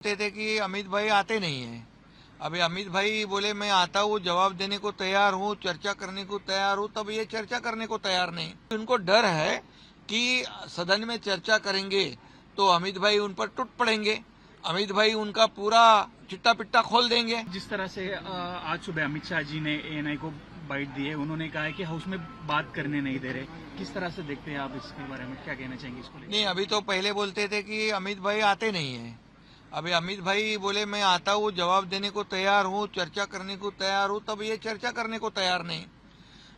कहते थे कि अमित भाई आते नहीं हैं। अभी अमित भाई बोले मैं आता हूँ, जवाब देने को तैयार हूँ, चर्चा करने को तैयार हूँ, तब ये चर्चा करने को तैयार नहीं। उनको डर है कि सदन में चर्चा करेंगे तो अमित भाई उन पर टूट पड़ेंगे, अमित भाई उनका पूरा चिट्टा पिट्टा खोल देंगे। जिस तरह से आज सुबह अमित शाह जी ने एएनआई को बाइट दी है, उन्होंने कहा है कि हाउस में बात करने नहीं दे रहे। किस तरह से देखते हैं आप इसके बारे में, क्या कहना चाहेंगे इसको लेकर? नहीं, अभी तो पहले बोलते थे कि अमित भाई आते नहीं हैं। अभी अमित भाई बोले मैं आता हूँ, जवाब देने को तैयार हूँ, चर्चा करने को तैयार हूँ, तब ये चर्चा करने को तैयार नहीं।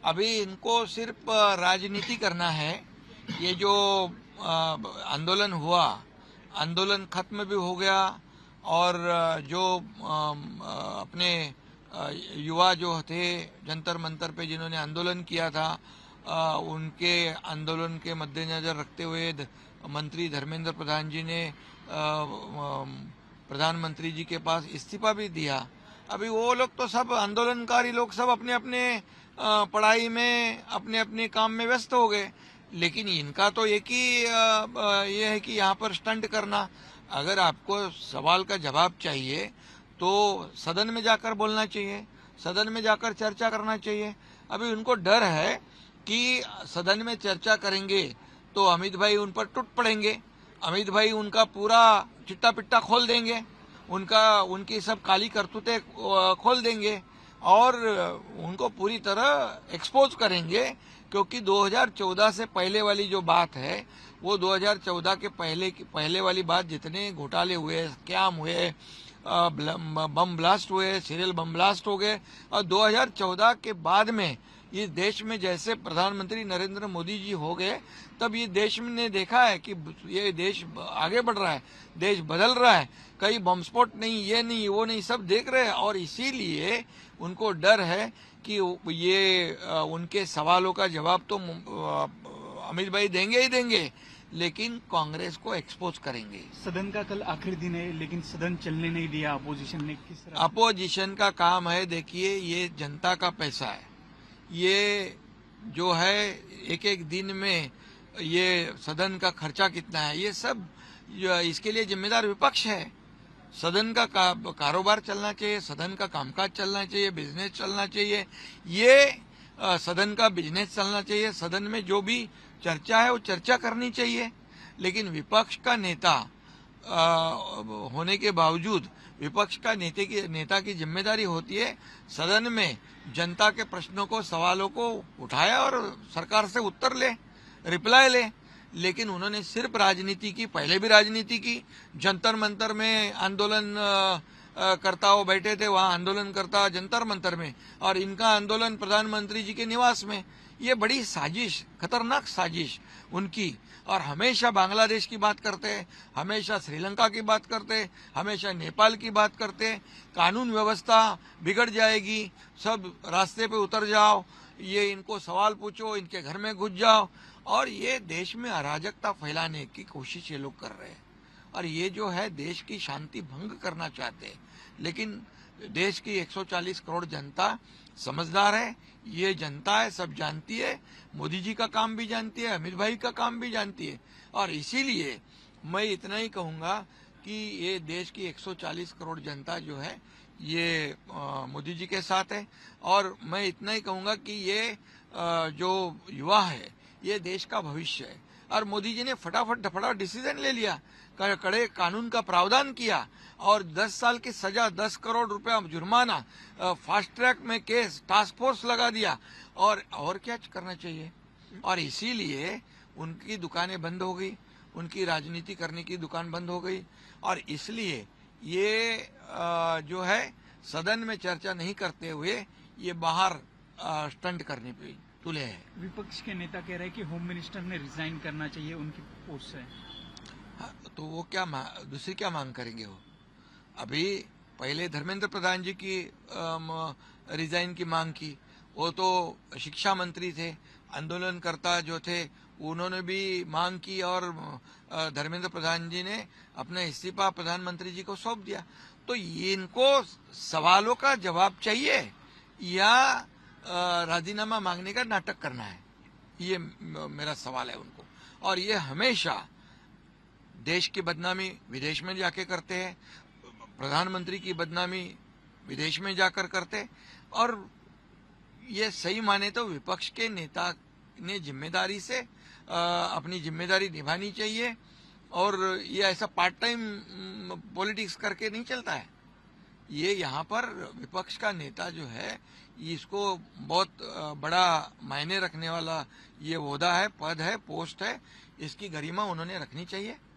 अभी इनको सिर्फ राजनीति करना है। ये जो आंदोलन हुआ, आंदोलन खत्म भी हो गया और जो अपने युवा जो थे जंतर मंतर पे जिन्होंने आंदोलन किया था, उनके आंदोलन के मद्देनजर रखते हुए मंत्री धर्मेंद्र प्रधान जी ने प्रधानमंत्री जी के पास इस्तीफा भी दिया। अभी वो लोग तो सब आंदोलनकारी लोग सब अपने अपने पढ़ाई में अपने अपने काम में व्यस्त हो गए, लेकिन इनका तो एक ही ये है कि यहाँ पर स्टंट करना। अगर आपको सवाल का जवाब चाहिए तो सदन में जाकर बोलना चाहिए, सदन में जाकर चर्चा करना चाहिए। अभी उनको डर है कि सदन में चर्चा करेंगे तो अमित भाई उन पर टूट पड़ेंगे, अमित भाई उनका पूरा चिट्टा पिट्टा खोल देंगे, उनकी सब काली करतूतें खोल देंगे और उनको पूरी तरह एक्सपोज करेंगे। क्योंकि 2014 से पहले वाली जो बात है, वो 2014 के पहले वाली बात, जितने घोटाले हुए, स्कैम हुए, बम ब्लास्ट हुए, सीरियल बम ब्लास्ट हो गए, और 2014 के बाद में इस देश में जैसे प्रधानमंत्री नरेंद्र मोदी जी हो गए, तब ये देश ने देखा है कि ये देश आगे बढ़ रहा है, देश बदल रहा है, कहीं बम स्फोट नहीं, ये नहीं वो नहीं, सब देख रहे हैं। और इसीलिए उनको डर है कि ये उनके सवालों का जवाब तो अमित भाई देंगे ही देंगे, लेकिन कांग्रेस को एक्सपोज करेंगे। सदन का कल आखिरी दिन है, लेकिन सदन चलने नहीं दिया अपोजिशन ने। किस तरह? अपोजिशन का काम है, देखिए ये जनता का पैसा है, ये जो है एक एक दिन में ये सदन का खर्चा कितना है, ये सब इसके लिए जिम्मेदार विपक्ष है। सदन का कारोबार चलना चाहिए, सदन का कामकाज चलना चाहिए, बिजनेस चलना चाहिए, ये सदन का बिजनेस चलना चाहिए। सदन में जो भी चर्चा है वो चर्चा करनी चाहिए, लेकिन विपक्ष का नेता होने के बावजूद विपक्ष का नेता की जिम्मेदारी होती है सदन में जनता के प्रश्नों को, सवालों को उठाए और सरकार से उत्तर ले, रिप्लाई ले। लेकिन उन्होंने सिर्फ राजनीति की, पहले भी राजनीति की, जंतर मंतर में आंदोलन करता वो बैठे थे, वहां आंदोलन करता जंतर मंतर में, और इनका आंदोलन प्रधानमंत्री जी के निवास में। ये बड़ी साजिश, खतरनाक साजिश उनकी। और हमेशा बांग्लादेश की बात करते हैं, हमेशा श्रीलंका की बात करते हैं, हमेशा नेपाल की बात करते हैं। कानून व्यवस्था बिगड़ जाएगी, सब रास्ते पे उतर जाओ, ये इनको सवाल पूछो, इनके घर में घुस जाओ, और ये देश में अराजकता फैलाने की कोशिश ये लोग कर रहे हैं। और ये जो है देश की शांति भंग करना चाहते हैं। लेकिन देश की 140 करोड़ जनता समझदार है, ये जनता है, सब जानती है, मोदी जी का काम भी जानती है, अमित भाई का काम भी जानती है। और इसीलिए मैं इतना ही कहूंगा कि ये देश की 140 करोड़ जनता जो है ये मोदी जी के साथ है। और मैं इतना ही कहूंगा कि ये जो युवा है ये देश का भविष्य है। और मोदी जी ने फटाफट डिसीजन ले लिया, कड़े कानून का प्रावधान किया और 10 साल की सजा, 10 करोड़ रुपया जुर्माना, फास्ट ट्रैक में केस, टास्क फोर्स लगा दिया, और क्या करना चाहिए। और इसीलिए उनकी दुकानें बंद हो गई, उनकी राजनीति करने की दुकान बंद हो गई। और इसलिए ये जो है सदन में चर्चा नहीं करते हुए ये बाहर स्टंट करने पे तुले हैं। विपक्ष के नेता कह रहे हैं कि होम मिनिस्टर ने रिजाइन करना चाहिए उनकी पोस्ट से। हाँ, तो वो क्या दूसरी क्या मांग करेंगे वो? अभी पहले धर्मेंद्र प्रधान जी की रिजाइन की मांग की, वो तो शिक्षा मंत्री थे, आंदोलनकर्ता जो थे उन्होंने भी मांग की, और धर्मेंद्र प्रधान जी ने अपना इस्तीफा प्रधानमंत्री जी को सौंप दिया। तो इनको सवालों का जवाब चाहिए या राजीनामा मांगने का नाटक करना है, ये मेरा सवाल है उनको। और ये हमेशा देश की बदनामी विदेश में जाके करते हैं, प्रधानमंत्री की बदनामी विदेश में जाकर करते। और ये सही माने तो विपक्ष के नेता ने जिम्मेदारी से अपनी जिम्मेदारी निभानी चाहिए, और ये ऐसा पार्ट टाइम पॉलिटिक्स करके नहीं चलता है। ये यहाँ पर विपक्ष का नेता जो है, इसको बहुत बड़ा मायने रखने वाला ये ओहदा है, पद है, पोस्ट है, इसकी गरिमा उन्होंने रखनी चाहिए।